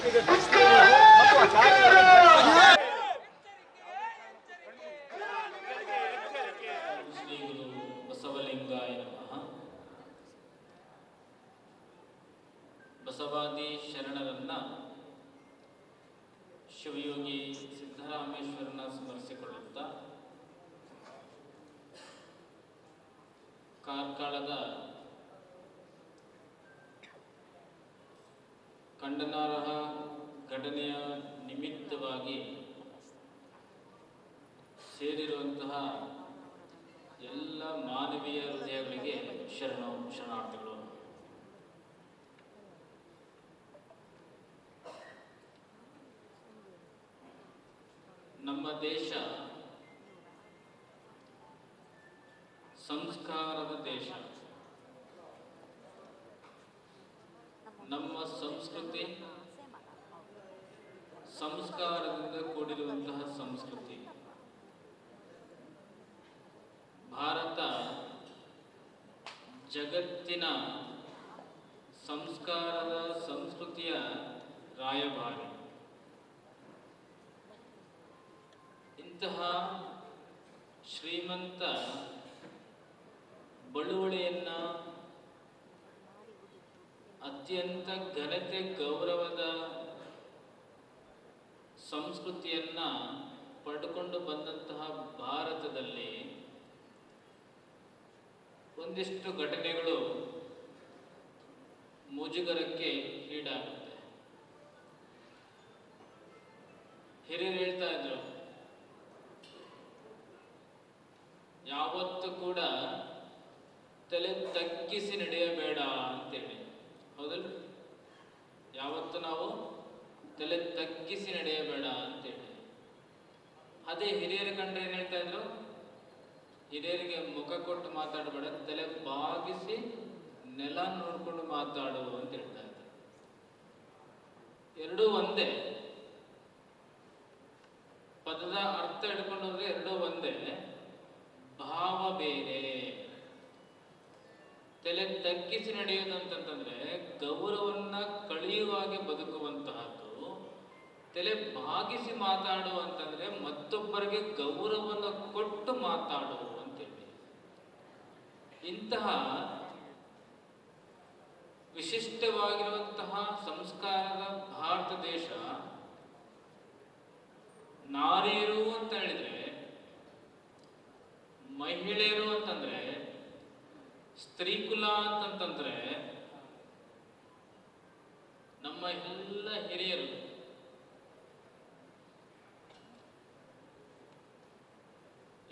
ಶ್ರೀ ಗುರು ಬಸವಲಿಂಗಾಯ ನಮಃ. ಬಸವಾದಿ ಶರಣರನ್ನ ಶಿವಯೋಗಿ ಸಿದ್ದರಾಮೇಶ್ವರನ ಸ್ಮರಿಸಿಕೊಳ್ಳುತ್ತಾ ಕಾರ್ಕಳದ ಖಂಡನಾರ್ಹ ಘಟನೆಯ ನಿಮಿತ್ತವಾಗಿ ಸೇರಿರುವಂತಹ ಎಲ್ಲ ಮಾನವೀಯ ಹೃದಯಗಳಿಗೆ ಶರಣಾರ್ಥಿಗಳು. ನಮ್ಮ ದೇಶ ಸಂಸ್ಕಾರದ ದೇಶ. ನಮ್ಮ ಸಂಸ್ಕೃತಿ ಸಂಸ್ಕಾರದಿಂದ ಕೂಡಿರುವಂತಹ ಸಂಸ್ಕೃತಿ. ಭಾರತ ಜಗತ್ತಿನ ಸಂಸ್ಕಾರದ ಸಂಸ್ಕೃತಿಯ ರಾಯಭಾರಿ. ಇಂತಹ ಶ್ರೀಮಂತ ಬಳುವಳಿಯನ್ನ ಅತ್ಯಂತ ಘನತೆ ಗೌರವದ ಸಂಸ್ಕೃತಿಯನ್ನ ಪಡೆದುಕೊಂಡು ಬಂದಂತಹ ಭಾರತದಲ್ಲಿ ಒಂದಿಷ್ಟು ಘಟನೆಗಳು ಮುಜುಗರಕ್ಕೆ ಈಡಾಗುತ್ತೆ. ಹಿರಿಯರು ಹೇಳ್ತಾ ಇದ್ರು, ಯಾವತ್ತು ಕೂಡ ತಲೆ ತಗ್ಗಿಸಿ ನಡೆಯಬೇಡ ಅಂತೇಳಿ. ಹೌದಲ್ಲ? ಯಾವತ್ತು ನಾವು ತಲೆ ತಗ್ಗಿಸಿ ನಡೆಯಬೇಡ ಅಂತೇಳಿ. ಅದೇ ಹಿರಿಯರ ಕಂಡ್ರೆ ಏನ್ ಹೇಳ್ತಾ ಇದ್ರು? ಹಿರಿಯರಿಗೆ ಮುಖ ಕೊಟ್ಟು ಮಾತಾಡಬೇಡ, ತಲೆ ಬಾಗಿಸಿ ನೆಲ ನೋಡ್ಕೊಂಡು ಮಾತಾಡು ಅಂತ ಹೇಳ್ತಾ ಇದ್ರು. ಎರಡೂ ಒಂದೇ, ಪದದ ಅರ್ಥ ಹಿಡ್ಕೊಂಡು ಹೋದ್ರೆ ಎರಡೂ ಒಂದೇ, ಭಾವ ಬೇರೆ. ತಲೆ ತಗ್ಗಿಸಿ ನಡೆಯೋದು ಅಂತಂತಂದ್ರೆ ಗೌರವನ್ನ ಕಳೆಯುವಾಗೆ ಬದುಕುವಂತಹದ್ದು. ತಲೆ ಬಾಗಿಸಿ ಮಾತಾಡುವಂತಂದ್ರೆ ಮತ್ತೊಬ್ಬರಿಗೆ ಗೌರವವನ್ನು ಕೊಟ್ಟು ಮಾತಾಡು ಅಂತೇಳಿ. ಇಂತಹ ವಿಶಿಷ್ಟವಾಗಿರುವಂತಹ ಸಂಸ್ಕಾರದ ಭಾರತ ದೇಶ, ನಾರಿಯರು ಅಂತ ಹೇಳಿದ್ರೆ, ಮಹಿಳೆಯರು ಅಂತಂದ್ರೆ, ಸ್ತ್ರೀಕುಲ ಅಂತಂತಂದ್ರೆ ನಮ್ಮ ಎಲ್ಲ ಹಿರಿಯರು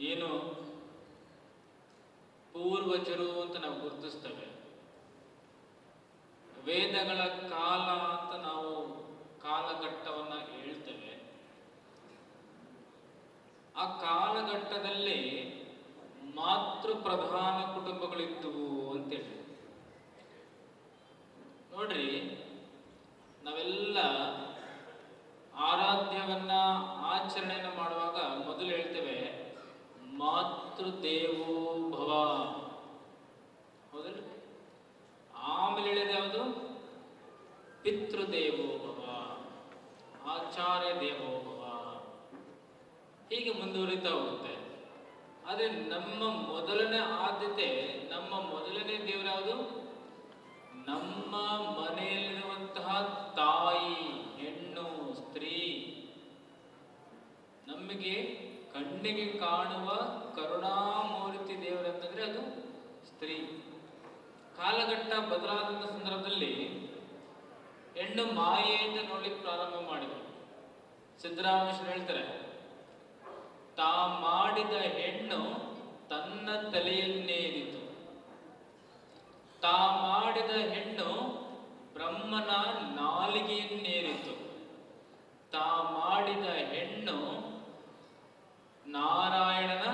ಏನು ಪೂರ್ವಜರು ಅಂತ ನಾವು ಗುರುತಿಸ್ತೇವೆ. ವೇದಗಳ ಕಾಲ ಅಂತ ನಾವು ಕಾಲಘಟ್ಟವನ್ನ ಹೇಳ್ತೇವೆ. ಆ ಕಾಲಘಟ್ಟದಲ್ಲಿ ಮಾತೃ ಪ್ರಧಾನ ಕುಟುಂಬಗಳಿದ್ದವು ಅಂತೇಳಿ. ನೋಡ್ರಿ, ನಾವೆಲ್ಲ ಆರಾಧ್ಯವನ್ನ ಆಚರಣೆಯನ್ನ ಮಾಡುವಾಗ ಮೊದಲು ಹೇಳ್ತೇವೆ ಮಾತೃದೇವೋ ಭವ. ಹೌದಲ್ಲ? ಆಮೇಲೆ ಹೇಳಿದ ಯಾವುದು? ಪಿತೃದೇವೋ ಭವ, ಆಚಾರ್ಯ ದೇವೋ ಭವ. ಹೀಗೆ ಮುಂದುವರಿತಾ ಹೋಗುತ್ತೆ. ಆದರೆ ನಮ್ಮ ಮೊದಲನೇ ಆದ್ಯತೆ, ನಮ್ಮ ಮೊದಲನೇ ದೇವರು ಯಾವುದು? ನಮ್ಮ ಮನೆಯಲ್ಲಿರುವಂತಹ ತಾಯಿ, ಹೆಣ್ಣು, ಸ್ತ್ರೀ. ನಮಗೆ ಕಣ್ಣಿಗೆ ಕಾಣುವ ಕರುಣಾಮೂರ್ತಿ ದೇವರಂತಂದ್ರೆ ಅದು ಸ್ತ್ರೀ. ಕಾಲಘಟ್ಟ ಬದಲಾದಂಥ ಸಂದರ್ಭದಲ್ಲಿ ಹೆಣ್ಣು ಮಾಯೆಯಿಂದ ನೋಡ್ಲಿಕ್ಕೆ ಪ್ರಾರಂಭ ಮಾಡಿದ್ರು. ಸಿದ್ದರಾಮೇಶ್ವರ ಹೇಳ್ತಾರೆ, ತಾ ಮಾಡಿದ ಹೆಣ್ಣು ತನ್ನ ತಲೆಯನ್ನೇರಿತು. ತಾ ಮಾಡಿದ ಹೆಣ್ಣು ಬ್ರಹ್ಮನ ನಾಲಿಗೆಯನ್ನೇರಿತು. ತಾ ಮಾಡಿದ ಹೆಣ್ಣು ನಾರಾಯಣನ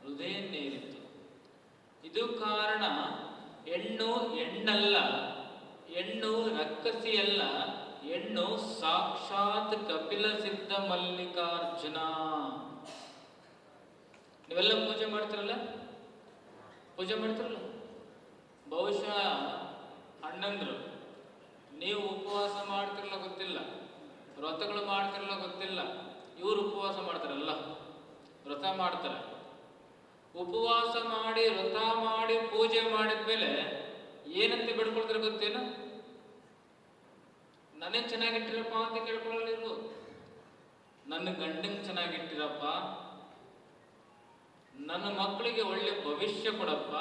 ಹೃದಯನ್ನೇರಿತು. ಇದು ಕಾರಣ. ಹೆಣ್ಣು ಹೆಣ್ಣಲ್ಲ, ಹೆಣ್ಣು ರಕ್ಕಸಿಯಲ್ಲ, ಹೆಣ್ಣು ಸಾಕ್ಷಾತ್ ಕಪಿಲ ಸಿದ್ಧ ಮಲ್ಲಿಕಾರ್ಜುನ. ನೀವೆಲ್ಲ ಪೂಜೆ ಮಾಡ್ತಿರಲ್ಲ? ಬಹುಶಃ ಅಣ್ಣಂದ್ರು ನೀವು ಉಪವಾಸ ಮಾಡ್ತಿರಲ್ಲ ಗೊತ್ತಿಲ್ಲ, ವ್ರತಗಳು ಮಾಡ್ತಿರಲ್ಲ ಗೊತ್ತಿಲ್ಲ, ಇವರು ಉಪವಾಸ ಮಾಡ್ತಾರಲ್ಲ, ವ್ರತ ಮಾಡ್ತಾರೆ. ಉಪವಾಸ ಮಾಡಿ ವ್ರತ ಮಾಡಿ ಪೂಜೆ ಮಾಡಿದ್ಮೇಲೆ ಏನಂತ ಬಿಡ್ಕೊಳ್ತಾರೆ ಗೊತ್ತೇನು? ನನಗೆ ಚೆನ್ನಾಗಿಟ್ಟಿರಪ್ಪ ಅಂತ ಕೇಳ್ಕೊಳ್ಳಲಿರು, ನನ್ನ ಗಂಡಂಗೆ ಚೆನ್ನಾಗಿಟ್ಟಿರಪ್ಪ, ನನ್ನ ಮಕ್ಕಳಿಗೆ ಒಳ್ಳೆ ಭವಿಷ್ಯ ಕೊಡಪ್ಪ,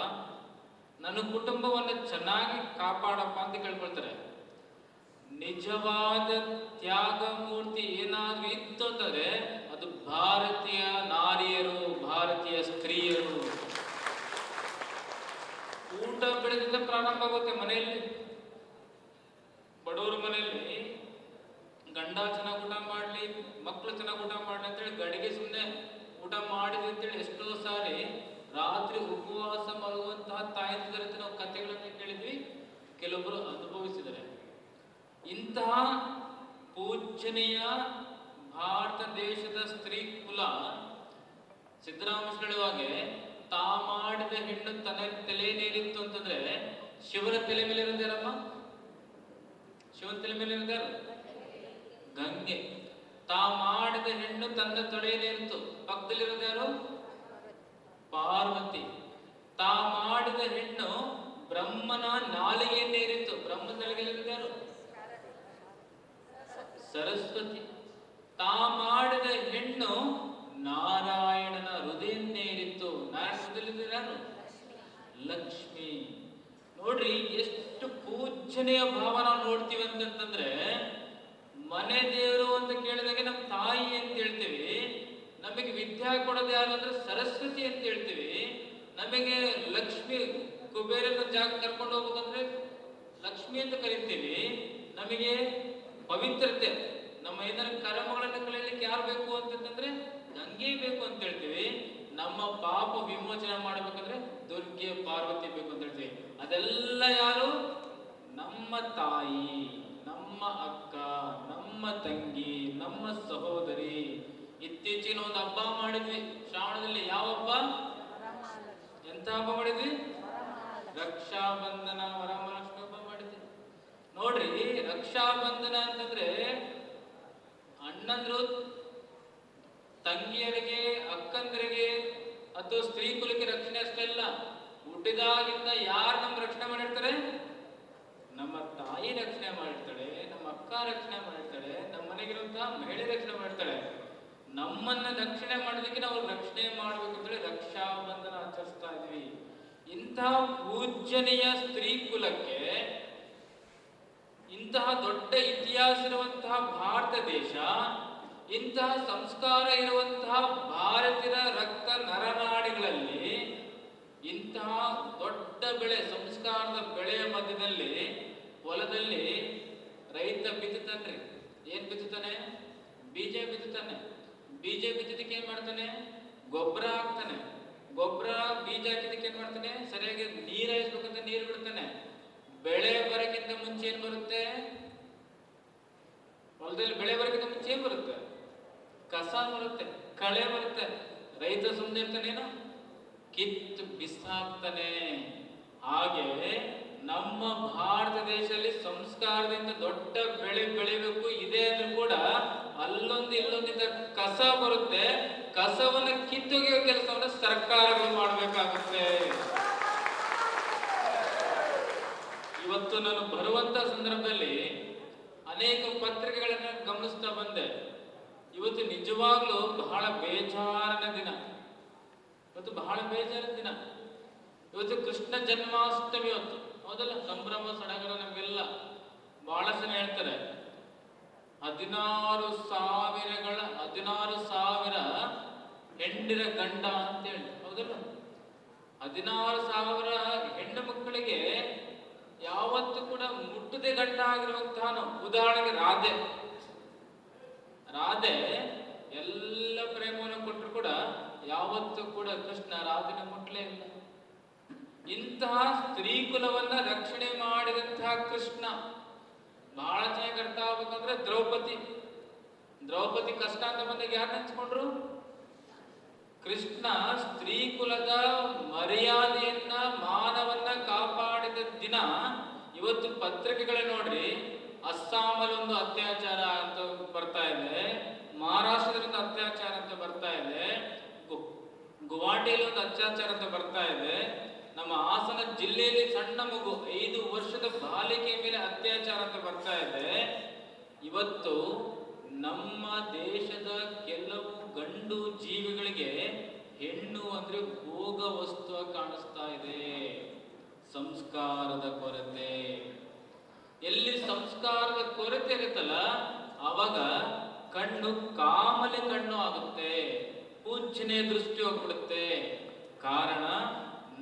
ನನ್ನ ಕುಟುಂಬವನ್ನು ಚೆನ್ನಾಗಿ ಕಾಪಾಡಪ್ಪ ಅಂತ ಕೇಳ್ಕೊಳ್ತಾರೆ. ನಿಜವಾದ ತ್ಯಾಗ ಮೂರ್ತಿ ಏನಾದ್ರೂ ಇತ್ತು ಅಂತಂದ್ರೆ ಅದು ಭಾರತೀಯ ನಾರಿಯರು, ಭಾರತೀಯ ಸ್ತ್ರೀಯರು. ಊಟ ಬೆಳೆದಿಂದ ಪ್ರಾರಂಭ ಆಗುತ್ತೆ ಮನೆಯಲ್ಲಿ. ಬಡವರ ಮನೆಯಲ್ಲಿ ಗಂಡ ಚೆನ್ನಾಗಿ ಊಟ ಮಾಡ್ಲಿ, ಮಕ್ಕಳು ಚೆನ್ನಾಗಿ ಊಟ ಮಾಡ್ಲಿ ಅಂತೇಳಿ ಗಡಿಗೆ ಸುಮ್ಮನೆ ಊಟ ಮಾಡಿದ್ವಿ ಅಂತೇಳಿ ಎಷ್ಟೋ ಸಾರಿ ರಾತ್ರಿ ಉಪವಾಸ ಮಲಗುವಂತಹ ತಾಯಂದಿರ ನಾವು ಕಥೆಗಳನ್ನು ಕೇಳಿದ್ವಿ, ಕೆಲವೊಬ್ಬರು ಅನುಭವಿಸಿದ್ದಾರೆ. ಇಂತಹ ಪೂಜನೀಯ ಭಾರತ ದೇಶದ ಸ್ತ್ರೀ ಕುಲ ಸಿದ್ದರಾಮಯ್ಯ ಹೇಳುವಾಗೆ ತಾ ಮಾಡಿದ ಹೆಣ್ಣು ತನ್ನ ತಲೆನೇರಿತ್ತು ಅಂತಂದ್ರೆ ಶಿವನ ತಲೆ ಮೇಲೆ ಇರೋದ್ಯಾರಮ್ಮ? ಶಿವನ ತಲೆ ಮೇಲೆ ಇರೋದ್ಯಾರು? ಗಂಗೆ. ತಾ ಮಾಡಿದ ಹೆಣ್ಣು ತನ್ನ ತೊಡೆಯೇರಿತ್ತು, ಪಕ್ಕದಲ್ಲಿರೋದ್ಯಾರು? ಪಾರ್ವತಿ. ತಾ ಮಾಡಿದ ಹೆಣ್ಣು ಬ್ರಹ್ಮನ ನಾಲಿಗೆಯನ್ನೇರಿತ್ತು, ಬ್ರಹ್ಮನ ನಾಲಿಗೆಯಲ್ಲಿರೋದ್ಯಾರು? ಸರಸ್ವತಿ. ತಾ ಮಾಡಿದ ಹೆಣ್ಣು ನಾರಾಯಣನ ಹೃದಯನ್ನೇರಿತ್ತು, ನಾರಾಯಣ ಹೃದಯದಲ್ಲಿದ್ದಾರು? ಲಕ್ಷ್ಮಿ. ನೋಡ್ರಿ ಎಷ್ಟು ಪೂಜನೀಯ ಭಾವ ನಾವು ನೋಡ್ತೀವಿ ಅಂತಂದ್ರೆ, ಮನೆ ದೇವರು ಅಂತ ಕೇಳಿದಾಗ ನಮ್ಮ ತಾಯಿ ಅಂತ ಹೇಳ್ತೀವಿ, ನಮಗೆ ವಿದ್ಯಾ ಕೊಡೋದು ಯಾರು ಅಂದ್ರೆ ಸರಸ್ವತಿ ಅಂತ ಹೇಳ್ತೀವಿ, ನಮಗೆ ಲಕ್ಷ್ಮಿ ಕುಬೇರನ ಜಾಗ ಕರ್ಕೊಂಡು ಹೋಗ್ಬೇಕಂದ್ರೆ ಲಕ್ಷ್ಮಿ ಅಂತ ಕರಿತೀವಿ, ನಮಗೆ ಪವಿತ್ರತೆ ನಮ್ಮ ಏನಾದ್ರು ಕರ್ಮಗಳನ್ನು ಕಳೆಯಲಿಕ್ಕೆ ಯಾರು ಬೇಕು ಅಂತಂದ್ರೆ ಗಂಗೆ ಬೇಕು ಅಂತ ಹೇಳ್ತೀವಿ, ನಮ್ಮ ಪಾಪ ವಿಮೋಚನೆ ಮಾಡ್ಬೇಕಂದ್ರೆ ದುರ್ಗೆ ಪಾರ್ವತಿ ಬೇಕು ಅಂತ ಹೇಳ್ತೀವಿ. ಅದೆಲ್ಲ ಯಾರು? ನಮ್ಮ ತಾಯಿ, ನಮ್ಮ ಅಕ್ಕ, ನಮ್ಮ ತಂಗಿ, ನಮ್ಮ ಸಹೋದರಿ. ಇತ್ತೀಚಿನ ಒಂದು ಹಬ್ಬ ಮಾಡಿದ್ವಿ ಶ್ರಾವಣದಲ್ಲಿ. ಯಾವ ಹಬ್ಬ? ಎಂತ ಹಬ್ಬ ಮಾಡಿದ್ವಿ? ರಕ್ಷಾ ಬಂಧನ, ವರಮಹಾಲಕ್ಷ್ಮಿ ಹಬ್ಬ ಮಾಡಿದ್ವಿ. ನೋಡ್ರಿ, ರಕ್ಷಾ ಬಂಧನ ಅಂತಂದ್ರೆ ಅಣ್ಣಂದ್ರು ತಂಗಿಯರಿಗೆ, ಅಕ್ಕಂದರಿಗೆ ಅಥವಾ ಸ್ತ್ರೀ ಕುಲಕ್ಕೆ ರಕ್ಷಣೆ ಅಷ್ಟೇ ಅಲ್ಲ, ಹುಟ್ಟಿದಾಗಿಂದ ಯಾರು ನಮ್ಮ ರಕ್ಷಣೆ ಮಾಡಿರ್ತಾರೆ? ನಮ್ಮ ತಾಯಿ ರಕ್ಷಣೆ ಮಾಡಿರ್ತಾಳೆ, ನಮ್ಮ ಅಕ್ಕ ರಕ್ಷಣೆ ಮಾಡಿರ್ತಾಳೆ, ನಮ್ಮ ಮನೆಗಿರುವಂತಹ ಮಹಿಳೆ ರಕ್ಷಣೆ ಮಾಡಿರ್ತಾಳೆ. ನಮ್ಮನ್ನ ರಕ್ಷಣೆ ಮಾಡೋದಕ್ಕೆ ನಾವು ರಕ್ಷಣೆ ಮಾಡ್ಬೇಕು ಅಂತೇಳಿ ರಕ್ಷಾ ಬಂಧನ ಆಚರಿಸ್ತಾ ಇದ್ವಿ. ಇಂತಹ ಪೂಜನೀಯ ಸ್ತ್ರೀ ಕುಲಕ್ಕೆ ಇಂತಹ ದೊಡ್ಡ ಇತಿಹಾಸ ಇರುವಂತಹ ಭಾರತ ದೇಶ, ಇಂತಹ ಸಂಸ್ಕಾರ ಇರುವಂತಹ ಭಾರತೀಯ ರಕ್ತ ನರನಾಡಿಗಳಲ್ಲಿ ಇಂತಹ ದೊಡ್ಡ ಬೆಳೆ, ಸಂಸ್ಕಾರದ ಬೆಳೆಯ ಮಧ್ಯದಲ್ಲಿ ಹೊಲದಲ್ಲಿ ರೈತ ಬಿತ್ತುತ್ತಾನ್ರಿ. ಏನ್ ಬಿತ್ತುತ್ತಾನೆ? ಬೀಜ ಬಿತ್ತುತ್ತಾನೆ. ಬೀಜ ಬಿತ್ತಿದ್ದಕ್ಕೆ ಏನ್ ಮಾಡ್ತಾನೆ? ಗೊಬ್ಬರ ಹಾಕ್ತಾನೆ. ಗೊಬ್ಬರ ಬೀಜ ಹಾಕಿದ್ದಕ್ಕೆ ಏನ್ ಮಾಡ್ತಾನೆ? ಸರಿಯಾಗಿ ನೀರು ಹಾಯಿಸ್ಬೇಕಂತ ನೀರು ಬಿಡ್ತಾನೆ. ಬೆಳೆ ಬರಕ್ಕಿಂತ ಮುಂಚೆ ಏನ್ ಬರುತ್ತೆ? ಹೊಲದಲ್ಲಿ ಬೆಳೆ ಬರಕ್ಕಿಂತ ಮುಂಚೆ ಏನ್ ಬರುತ್ತೆ? ಕಸ ಬರುತ್ತೆ, ಕಳೆ ಬರುತ್ತೆ. ರೈತ ಸುಮ್ಮನೆ ಇರ್ತಾನೇನೋ? ಕಿತ್ತು ಬಿಸಾಕ್ತಾನೆ. ಹಾಗೆ ನಮ್ಮ ಭಾರತ ದೇಶದಲ್ಲಿ ಸಂಸ್ಕಾರದಿಂದ ದೊಡ್ಡ ಬೆಳೆ ಬೆಳಿಬೇಕು ಇದೆ ಅಂದ್ರೂ ಕೂಡ ಅಲ್ಲೊಂದು ಇಲ್ಲೊಂದಿದ್ದ ಕಸ ಬರುತ್ತೆ. ಕಸವನ್ನ ಕಿತ್ತೊಗೆಯೋ ಕೆಲಸವನ್ನ ಸರ್ಕಾರಗಳು ಮಾಡಬೇಕಾಗುತ್ತೆ. ಇವತ್ತು ನಾನು ಬರುವಂತ ಸಂದರ್ಭದಲ್ಲಿ ಅನೇಕ ಪತ್ರಿಕೆಗಳನ್ನ ಗಮನಿಸ್ತಾ ಬಂದೆ. ಇವತ್ತು ನಿಜವಾಗ್ಲೂ ಬಹಳ ಬೇಜಾರಿನ ದಿನ. ಇವತ್ತು ಬಹಳ ಬೇಜಾರಿನ ದಿನ. ಇವತ್ತು ಕೃಷ್ಣ ಜನ್ಮಾಷ್ಟಮಿ. ಇವತ್ತು ಹೌದಲ್ಲ, ಸಂಭ್ರಮ ಸಡಗರ ನಮಗೆಲ್ಲ. ಬಹಳ ಜನ ಹೇಳ್ತಾರೆ 16,000 ಹೆಂಡಿರ ಗಂಡ ಅಂತ ಹೇಳಿ. ಹೌದಲ್ಲ, 16,000 ಹೆಣ್ಣು ಮಕ್ಕಳಿಗೆ ಯಾವತ್ತು ಕೂಡ ಮುಟ್ಟದೆ ಗಂಡ ಆಗಿರುವಂತಹ, ಉದಾಹರಣೆಗೆ ರಾಧೆ ಎಲ್ಲ ಪ್ರೇಮವನ್ನು ಕೊಟ್ಟರು ಕೂಡ ಯಾವತ್ತೂ ಕೂಡ ಕೃಷ್ಣ ರಾಧೆನ ಮುಟ್ಲೇ ಇಲ್ಲ. ಇಂತಹ ಸ್ತ್ರೀ ಕುಲವನ್ನ ರಕ್ಷಣೆ ಮಾಡಿದಂತಹ ಕೃಷ್ಣ ಬಹಳ ಚೆನ್ನಾಗಿ ಅರ್ಥ ಆಗ್ಬೇಕಂದ್ರೆ ದ್ರೌಪದಿ ಕಷ್ಟ ಅಂತ ಬಂದಾಗ ಯಾರು ನೆನ್ಸ್ಕೊಂಡ್ರು? ಕೃಷ್ಣ ಸ್ತ್ರೀ ಕುಲದ ಮರ್ಯಾದೆಯನ್ನ, ಮಾನವನ್ನ ಕಾಪಾಡಿದ ದಿನ. ಇವತ್ತು ಪತ್ರಿಕೆಗಳೇ ನೋಡ್ರಿ, ಅಸ್ಸಾಮಲ್ಲಿ ಒಂದು ಅತ್ಯಾಚಾರ ಅಂತ ಬರ್ತಾ ಇದೆ, ಮಹಾರಾಷ್ಟ್ರದಲ್ಲಿ ಒಂದು ಅತ್ಯಾಚಾರ ಅಂತ ಬರ್ತಾ ಇದೆ, ಗುವಾಹಟಿಯಲ್ಲಿ ಒಂದು ಅತ್ಯಾಚಾರ ಅಂತ ಬರ್ತಾ ಇದೆ, ನಮ್ಮ ಹಾಸನ ಜಿಲ್ಲೆಯಲ್ಲಿ ಸಣ್ಣ ಮಗು 5 ವರ್ಷದ ಬಾಲಿಕೆ ಮೇಲೆ ಅತ್ಯಾಚಾರ ಅಂತ ಬರ್ತಾ ಇದೆ. ಇವತ್ತು ನಮ್ಮ ದೇಶದ ಕೆಲವು ಗಂಡು ಜೀವಿಗಳಿಗೆ ಹೆಣ್ಣು ಅಂದ್ರೆ ಭೋಗ ವಸ್ತು ಕಾಣಿಸ್ತಾ ಇದೆ. ಸಂಸ್ಕಾರದ ಕೊರತೆ. ಎಲ್ಲಿ ಸಂಸ್ಕಾರದ ಕೊರತೆ ಇರುತ್ತಲ್ಲ ಅವಾಗ ಕಣ್ಣು ಕಾಮಲೆ ಕಣ್ಣು ಆಗುತ್ತೆ, ಪೂಜ್ಯನೇ ದೃಷ್ಟಿ ಹೋಗ್ಬಿಡುತ್ತೆ. ಕಾರಣ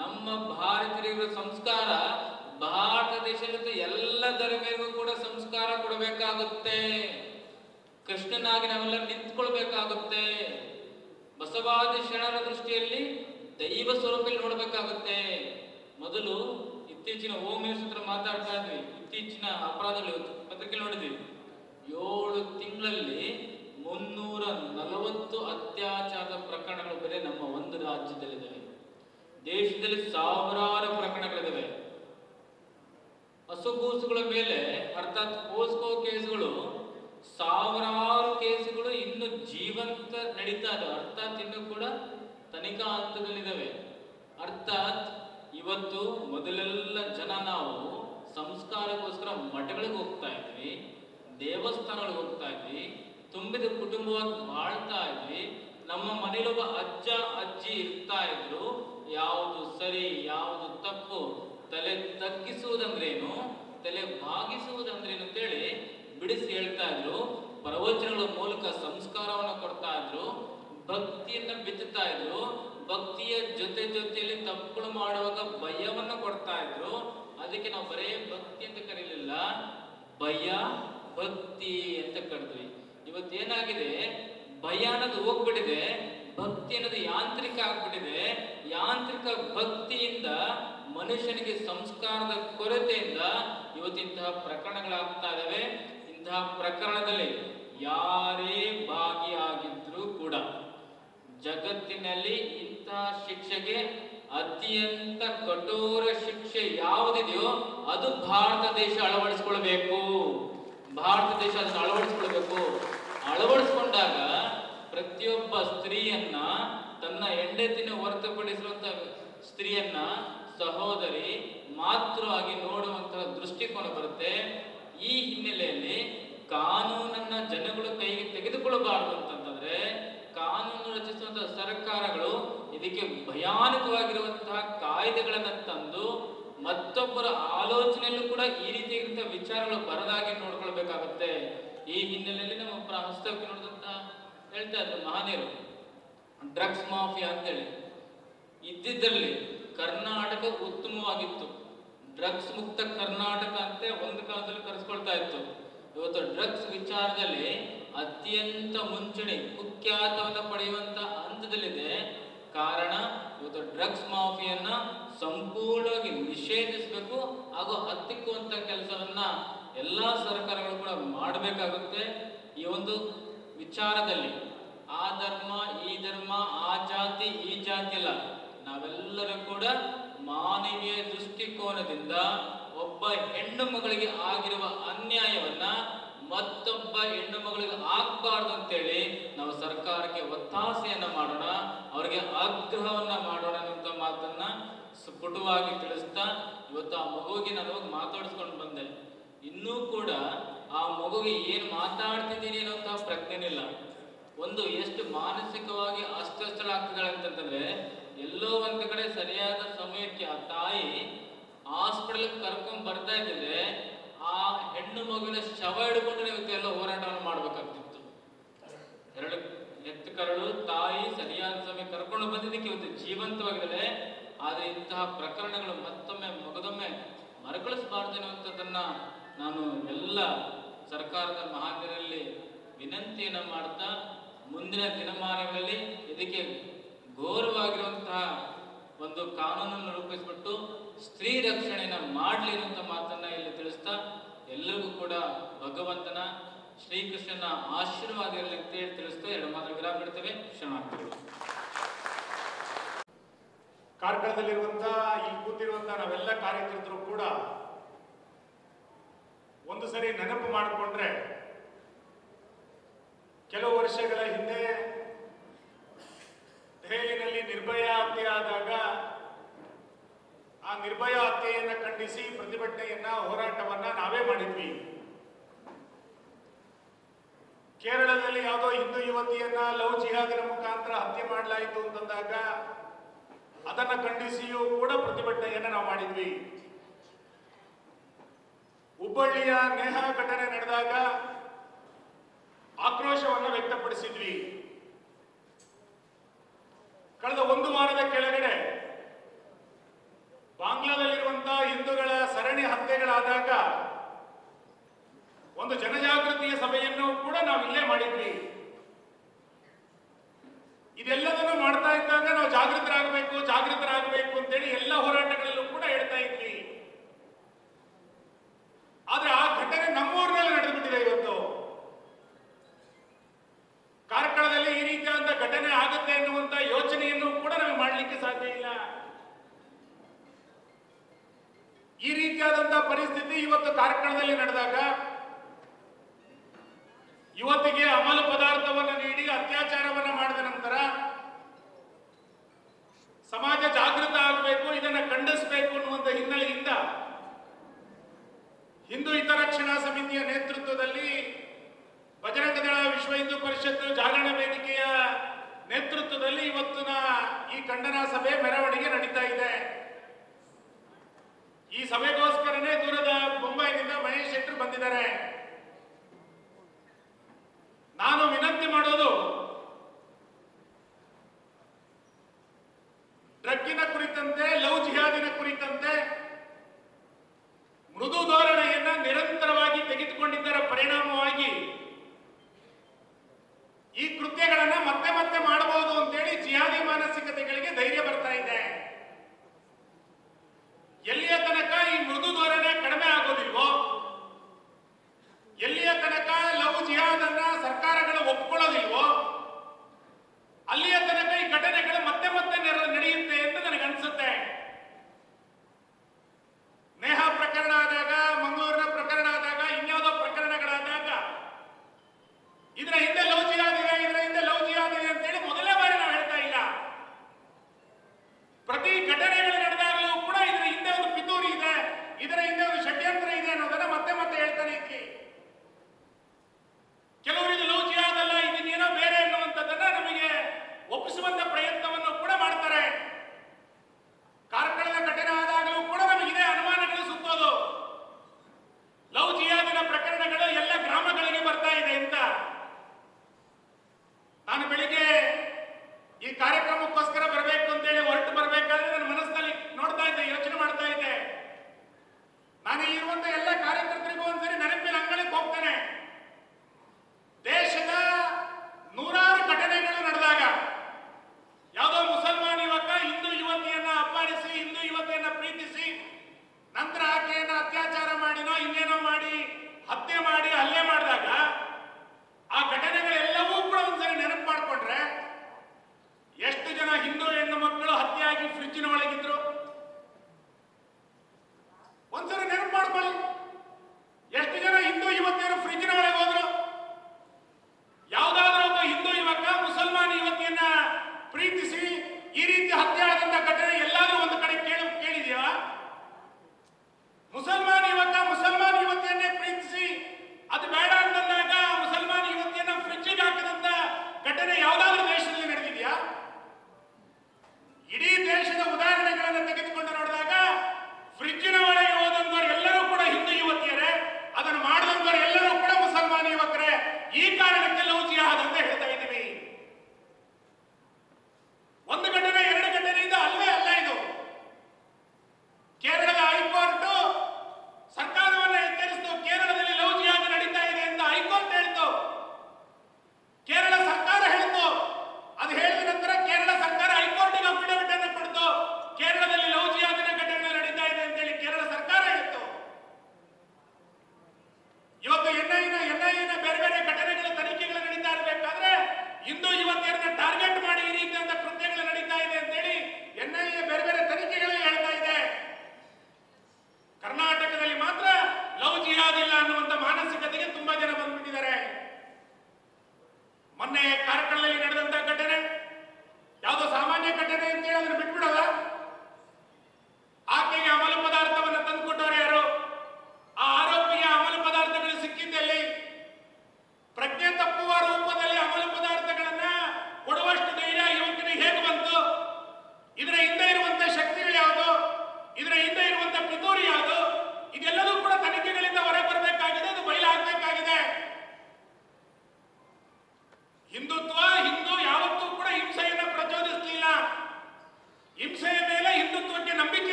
ನಮ್ಮ ಭಾರತೀಯರ ಸಂಸ್ಕಾರ ಭಾರತ ದೇಶದ ಎಲ್ಲ ಧರ್ಮರಿಗೂ ಕೂಡ ಸಂಸ್ಕಾರ ಕೊಡಬೇಕಾಗುತ್ತೆ. ಕೃಷ್ಣನಾಗಿ ನಾವೆಲ್ಲ ನಿಂತ್ಕೊಳ್ಬೇಕಾಗುತ್ತೆ. ಬಸವಾದಿ ಶರಣರ ದೃಷ್ಟಿಯಲ್ಲಿ ದೈವ ಸ್ವರೂಪದಲ್ಲಿ ನೋಡ್ಬೇಕಾಗುತ್ತೆ. ಮೊದಲು ಇತ್ತೀಚಿನ ಹೋಮ್ ಮಿನಿಸ್ಟರ್ ಹತ್ರ ಮಾತಾಡ್ತಾ ಇದ್ವಿ, ಇತ್ತೀಚಿನ ಅಪರಾಧಗಳು ಪತ್ರಿಕೆ ನೋಡಿದ್ವಿ. 7 ತಿಂಗಳಲ್ಲಿ 340 ಅತ್ಯಾಚಾರದ ಪ್ರಕರಣಗಳು ಬರೀ ನಮ್ಮ ಒಂದು ರಾಜ್ಯದಲ್ಲಿದ್ದಾವೆ. ದೇಶದಲ್ಲಿ ಸಾವಿರಾರು ಪ್ರಕರಣಗಳಿದ್ದಾವೆ. ಹಸುಗೂಸುಗಳ ಮೇಲೆ ಅರ್ಥಾತ್ ಪೋಸ್ಕೋ ಕೇಸ್ಗಳು ಸಾವಿರಾರು ಕೇಸುಗಳು ಇನ್ನು ಜೀವಂತ ನಡೀತಾ ಇದೆ. ಅರ್ಥಾತ್ ಇನ್ನು ಕೂಡ ತನಿಖಾ ಹಂತದಲ್ಲಿದ್ದಾವೆ. ಅರ್ಥಾತ್ ಇವತ್ತು ಮೊದಲೆಲ್ಲ ಜನ ನಾವು ಸಂಸ್ಕಾರಕ್ಕೋಸ್ಕರ ಮಠಗಳಿಗೆ ಹೋಗ್ತಾ ಇದ್ವಿ, ದೇವಸ್ಥಾನಗಳಿಗೆ ಹೋಗ್ತಾ ಇದ್ವಿ, ತುಂಬಿದ ಕುಟುಂಬವಾಗಿ ಬಾಳ್ತಾ ಇದ್ವಿ. ನಮ್ಮ ಮನೇಲೊಬ್ಬ ಅಜ್ಜ ಅಜ್ಜಿ ಇರ್ತಾ ಇದ್ರು. ಯಾವುದು ಸರಿ ಯಾವುದು ತಪ್ಪು, ತಲೆ ತಗ್ಗಿಸುವುದಂದ್ರೇನು, ತಲೆ ಬಾಗಿಸುವುದಂದ್ರೇನು ಅಂತೇಳಿ ಬಿಡಿಸಿ ಹೇಳ್ತಾ ಇದ್ರು. ಪ್ರವಚನಗಳ ಮೂಲಕ ಸಂಸ್ಕಾರವನ್ನು ಕೊಡ್ತಾ ಇದ್ರು, ಭಕ್ತಿಯನ್ನ ಬಿತ್ತುತ್ತಾ ಇದ್ರು. ಭಕ್ತಿಯ ಜೊತೆಯಲ್ಲಿ ತಪ್ಪುಗಳು ಮಾಡುವಾಗ ಭಯವನ್ನ ಕೊಡ್ತಾ ಇದ್ರು. ಅದಕ್ಕೆ ನಾವು ಬರೇ ಭಕ್ತಿ ಅಂತ ಕರೀಲಿಲ್ಲ, ಭಯ ಭಕ್ತಿ ಅಂತ ಕರೆದ್ವಿ. ಇವತ್ತೇನಾಗಿದೆ, ಭಯ ಅನ್ನೋದು ಹೋಗ್ಬಿಟ್ಟಿದೆ, ಭಕ್ತಿ ಅನ್ನೋದು ಯಾಂತ್ರಿಕ ಆಗ್ಬಿಟ್ಟಿದೆ. ಯಾಂತ್ರಿಕ ಭಕ್ತಿಯಿಂದ ಮನುಷ್ಯನಿಗೆ ಸಂಸ್ಕಾರದ ಕೊರತೆಯಿಂದ ಇವತ್ತಿಂತಹ ಪ್ರಕರಣಗಳಾಗ್ತಾ ಇದಾವೆ. ಇಂತಹ ಪ್ರಕರಣದಲ್ಲಿ ಯಾರೇ ಭಾಗಿಯಾಗಿದ್ರು ಕೂಡ ಜಗತ್ತಿನಲ್ಲಿ ಇಂತಹ ಶಿಕ್ಷೆಗೆ ಅತ್ಯಂತ ಕಠೋರ ಶಿಕ್ಷೆ ಯಾವುದಿದೆಯೋ ಅದು ಭಾರತ ದೇಶ ಅಳವಡಿಸಿಕೊಳ್ಬೇಕು. ಭಾರತ ದೇಶ ಅದನ್ನು ಅಳವಡಿಸಿಕೊಳ್ಬೇಕು. ಅಳವಡಿಸಿಕೊಂಡಾಗ ಪ್ರತಿಯೊಬ್ಬ ಸ್ತ್ರೀಯನ್ನ, ತನ್ನ ಹೆಂಡತಿನ ಹೊರತುಪಡಿಸಿರುವಂತಹ ಸ್ತ್ರೀಯನ್ನ ಸಹೋದರಿ ಮಾತೃವಾಗಿ ನೋಡುವಂತಹ ದೃಷ್ಟಿಕೋನ ಬರುತ್ತೆ. ಈ ಹಿನ್ನೆಲೆಯಲ್ಲಿ ಕಾನೂನನ್ನ ಜನಗಳು ಕೈಗೆ ತೆಗೆದುಕೊಳ್ಳಬಾರದು ಅಂತಂದ್ರೆ ಕಾನೂನು ರಚಿಸುವಂತಹ ಸರ್ಕಾರಗಳು ಇದಕ್ಕೆ ಭಯಾನಕವಾಗಿರುವಂತಹ ಕಾಯ್ದೆಗಳನ್ನ ತಂದು ಮತ್ತೊಬ್ಬರ ಆಲೋಚನೆಯಲ್ಲೂ ಕೂಡ ಈ ರೀತಿಯಾಗಿರುವಂತಹ ವಿಚಾರಗಳು ಬರದಾಗಿ ನೋಡ್ಕೊಳ್ಬೇಕಾಗುತ್ತೆ. ಈ ಹಿನ್ನೆಲೆಯಲ್ಲಿ ನಮ್ಮ ಹಸ್ತಕ್ಕೆ ನೋಡಿದಂತ ಹೇಳ್ತಾ ಇದ್ರು ಮಹನೀಯರು, ಡ್ರಗ್ಸ್ ಮಾಫಿಯಾ ಅಂತೇಳಿ ಇದ್ದಿದ್ದಲ್ಲಿ ಕರ್ನಾಟಕ ಉತ್ತಮವಾಗಿತ್ತು. ಡ್ರಗ್ಸ್ ಮುಕ್ತ ಕರ್ನಾಟಕ ಅಂತ ಒಂದು ಕಾಲದಲ್ಲಿ ಕರೆಸ್ಕೊಳ್ತಾ ಇತ್ತು. ಇವತ್ತು ಡ್ರಗ್ಸ್ ವಿಚಾರದಲ್ಲಿ ಅತ್ಯಂತ ಮುಂಚೂಣಿ ಕುಖ್ಯಾತವನ್ನ ಪಡೆಯುವಂತ ಹಂತದಲ್ಲಿದೆ. ಕಾರಣ ಇವತ್ತು ಡ್ರಗ್ಸ್ ಮಾಫಿಯನ್ನ ಸಂಪೂರ್ಣವಾಗಿ ನಿಷೇಧಿಸಬೇಕು ಹಾಗೂ ಹತ್ತಿಕ್ಕುವಂತ ಕೆಲಸವನ್ನ ಎಲ್ಲಾ ಸರ್ಕಾರಗಳು ಕೂಡ ಮಾಡಬೇಕಾಗುತ್ತೆ. ಈ ಒಂದು ವಿಚಾರದಲ್ಲಿ ಆ ಧರ್ಮ ಈ ಧರ್ಮ, ಆ ಜಾತಿ ಈ ಜಾತಿ ಅಲ್ಲ, ನಾವೆಲ್ಲರೂ ಕೂಡ ಮಾನವೀಯ ದೃಷ್ಟಿಕೋನದಿಂದ ಒಬ್ಬ ಹೆಣ್ಣು ಮಗಳಿಗೆ ಆಗಿರುವ ಅನ್ಯಾಯವನ್ನ ಮತ್ತೊಬ್ಬ ಹೆಣ್ಣು ಮಗಳಿಗೆ ಆಗ್ಬಾರ್ದು ಅಂತೇಳಿ ನಾವು ಸರ್ಕಾರಕ್ಕೆ ಒತ್ತಾಸೆಯನ್ನ ಮಾಡೋಣ, ಅವರಿಗೆ ಆಗ್ರಹವನ್ನ ಮಾಡೋಣ ಅನ್ನುವಂಥ ಮಾತನ್ನ ಸ್ಫುಟವಾಗಿ ತಿಳಿಸ್ತಾ ಇವತ್ತು ಆ ಮಗುವಿಗೆ ನಾನು ಹೋಗಿ ಮಾತಾಡಿಸ್ಕೊಂಡು ಬಂದೆ. ಇನ್ನೂ ಕೂಡ ಆ ಮಗುವಿಗೆ ಏನ್ ಮಾತಾಡ್ತಿದ್ದೀನಿ ಅನ್ನೋಂತಹ ಪ್ರಜ್ಞೆನಿಲ್ಲ. ಒಂದು ಎಷ್ಟು ಮಾನಸಿಕವಾಗಿ ಅಸ್ವಸ್ಥಳಾಗ್ತಿದ್ದಾಳೆ ಅಂತಂದ್ರೆ, ಎಲ್ಲೋ ಒಂದ್ ಕಡೆ ಸರಿಯಾದ ಸಮಯಕ್ಕೆ ಆ ತಾಯಿ ಹಾಸ್ಪಿಟಲ್ ಕರ್ಕೊಂಡ್ ಬರ್ತಾ ಇದ್ದಿದ್ರೆ ಆ ಹೆಣ್ಣು ಮಗುವಿನ ಶವ ಹಿಡ್ಕೊಂಡು ಇವತ್ತೆಲ್ಲ ಹೋರಾಟವನ್ನು ಮಾಡ್ಬೇಕಾಗ್ತಿತ್ತು. 2 ಎತ್ತು ಕರಳು ತಾಯಿ ಸರಿಯಾದ ಸಮಯ ಕರ್ಕೊಂಡು ಬಂದಿದ್ದಕ್ಕೆ ಇವತ್ತು ಜೀವಂತವಾಗಿದೆ. ಆದ್ರೆ ಇಂತಹ ಪ್ರಕರಣಗಳು ಮತ್ತೊಮ್ಮೆ ಮಗದೊಮ್ಮೆ ಮರುಕಳಿಸಬಾರ್ದು ಅನ್ನುವಂಥದ್ದನ್ನ ನಾನು ಎಲ್ಲ ಸರ್ಕಾರದ ಮಹಾನೀಯರಲ್ಲಿ ವಿನಂತಿಯನ್ನ ಮಾಡ್ತಾ ಮುಂದಿನ ದಿನಮಾನಗಳಲ್ಲಿ ಇದಕ್ಕೆ ಘೋರವಾಗಿರುವಂತಹ ಒಂದು ಕಾನೂನನ್ನು ರೂಪಿಸಿಬಿಟ್ಟು ಸ್ತ್ರೀ ರಕ್ಷಣೆಯನ್ನ ಮಾಡಲಿ ಅನ್ನುವಂಥ ಮಾತನ್ನ ಇಲ್ಲಿ ತಿಳಿಸ್ತಾ ಎಲ್ಲರಿಗೂ ಕೂಡ ಭಗವಂತನ ಶ್ರೀಕೃಷ್ಣನ ಆಶೀರ್ವಾದ ಇರಲಿ ಅಂತ ಹೇಳಿ ತಿಳಿಸ್ತಾ 2 ಮಾತು ವಿರಾಮ ಬಿಡ್ತೇವೆ. ಶರಣಾರ್ಥಿಗಳು. ಕಾರ್ಕಳದಲ್ಲಿರುವಂತಹ ಇಲ್ಲಿ ಕೂತಿರುವಂತಹ ನಾವೆಲ್ಲ ಕಾರ್ಯಕರ್ತರು ಕೂಡ ಒಂದು ಸರಿ ನೆನಪು ಮಾಡಿಕೊಂಡ್ರೆ, ಕೆಲವು ವರ್ಷಗಳ ಹಿಂದೆ ದೆಹಲಿಯಲ್ಲಿ ನಿರ್ಭಯ ಹತ್ಯೆ ಆದಾಗ ಆ ನಿರ್ಭಯ ಹತ್ಯೆಯನ್ನ ಖಂಡಿಸಿ ಪ್ರತಿಭಟನೆಯನ್ನ, ಹೋರಾಟವನ್ನ ನಾವೇ ಮಾಡಿದ್ವಿ. ಕೇರಳದಲ್ಲಿ ಯಾವುದೋ ಹಿಂದೂ ಯುವತಿಯನ್ನ ಲವ್ ಜಿಹಾದಿನ ಮುಖಾಂತರ ಹತ್ಯೆ ಮಾಡಲಾಯಿತು ಅಂತಂದಾಗ ಅದನ್ನ ಖಂಡಿಸಿಯೂ ಕೂಡ ಪ್ರತಿಭಟನೆಯನ್ನ ನಾವು ಮಾಡಿದ್ವಿ. ಹುಬ್ಬಳ್ಳಿಯ ನೇಹಾ ಘಟನೆ ನಡೆದಾಗ ಆಕ್ರೋಶವನ್ನು ವ್ಯಕ್ತಪಡಿಸಿದ್ವಿ. ಕಳೆದ ಒಂದು ವಾರದ ಕೆಳಗಡೆ ಬಾಂಗ್ಲಾದಲ್ಲಿರುವಂತಹ ಹಿಂದೂಗಳ ಸರಣಿ ಹತ್ಯೆಗಳಾದಾಗ ಒಂದು ಜನಜಾಗೃತಿಯ ಸಭೆಯನ್ನು ಕೂಡ ನಾವು ಇಲ್ಲೇ ಮಾಡಿದ್ವಿ. ಇದೆಲ್ಲದನ್ನು ಮಾಡ್ತಾ ಇದ್ದಾಗ ನಾವು ಜಾಗೃತರಾಗಬೇಕು ಅಂತೇಳಿ ಎಲ್ಲ ಹೋರಾಟಗಳಲ್ಲೂ ಕೂಡ ಹೇಳ್ತಾ ಇದ್ವಿ. ಆದ್ರೆ ಆ ಘಟನೆ ನಮ್ಮೂರಿನಲ್ಲಿ ನಡೆದುಬಿಟ್ಟಿದೆ. ಇವತ್ತು ಕಾರ್ಕಳದಲ್ಲಿ ಈ ರೀತಿಯಾದ ಘಟನೆ ಆಗುತ್ತೆ ಎನ್ನುವಂತ ಯೋಚನೆಯನ್ನು ಕೂಡ ನಮಗೆ ಮಾಡಲಿಕ್ಕೆ ಸಾಧ್ಯ ಇಲ್ಲ. ಈ ರೀತಿಯಾದಂತಹ ಪರಿಸ್ಥಿತಿ ಇವತ್ತು ಕಾರ್ಕಳದಲ್ಲಿ ನಡೆದಾಗ ಯುವತಿಗೆ ಅಮಲು ಪದಾರ್ಥವನ್ನು ನೀಡಿ ಅತ್ಯಾಚಾರವನ್ನು ಮಾಡಿದ ನಂತರ ಸಮಾಜ ಜಾಗೃತ ಆಗಬೇಕು, ಇದನ್ನು ಖಂಡಿಸಬೇಕು ಅನ್ನುವಂಥ ಹಿನ್ನೆಲೆಯಿಂದ ಹಿಂದೂ ಹಿತರಕ್ಷಣಾ ಸಮಿತಿಯ ನೇತೃತ್ವದಲ್ಲಿ ಬಜರಂಗ ದಳ, ವಿಶ್ವ ಹಿಂದೂ ಪರಿಷತ್ತು, ಜಾಗರಣ ವೇದಿಕೆಯ ನೇತೃತ್ವದಲ್ಲಿ ಇವತ್ತಿನ ಈ ಖಂಡನಾ ಸಭೆ, ಮೆರವಣಿಗೆ ನಡೀತಾ ಇದೆ. ಈ ಸಭೆಗೋಸ್ಕರನೇ ದೂರದ ಮುಂಬೈನಿಂದ ಮಹೇಶ್ ಶೆಟ್ಟರ್ ಬಂದಿದ್ದಾರೆ. ನಾನು ವಿನಂತಿ ಮಾಡೋದು, ಡ್ರಗ್ಗಿನ ಕುರಿತಂತೆ, ಲವ್ ಜಿಹಾದಿನ ಕುರಿತಂತೆ ಮೃದು ಧೋರಣೆಯನ್ನ ನಿರಂತರವಾಗಿ ತೆಗೆದುಕೊಂಡಿದ್ದಾರೆ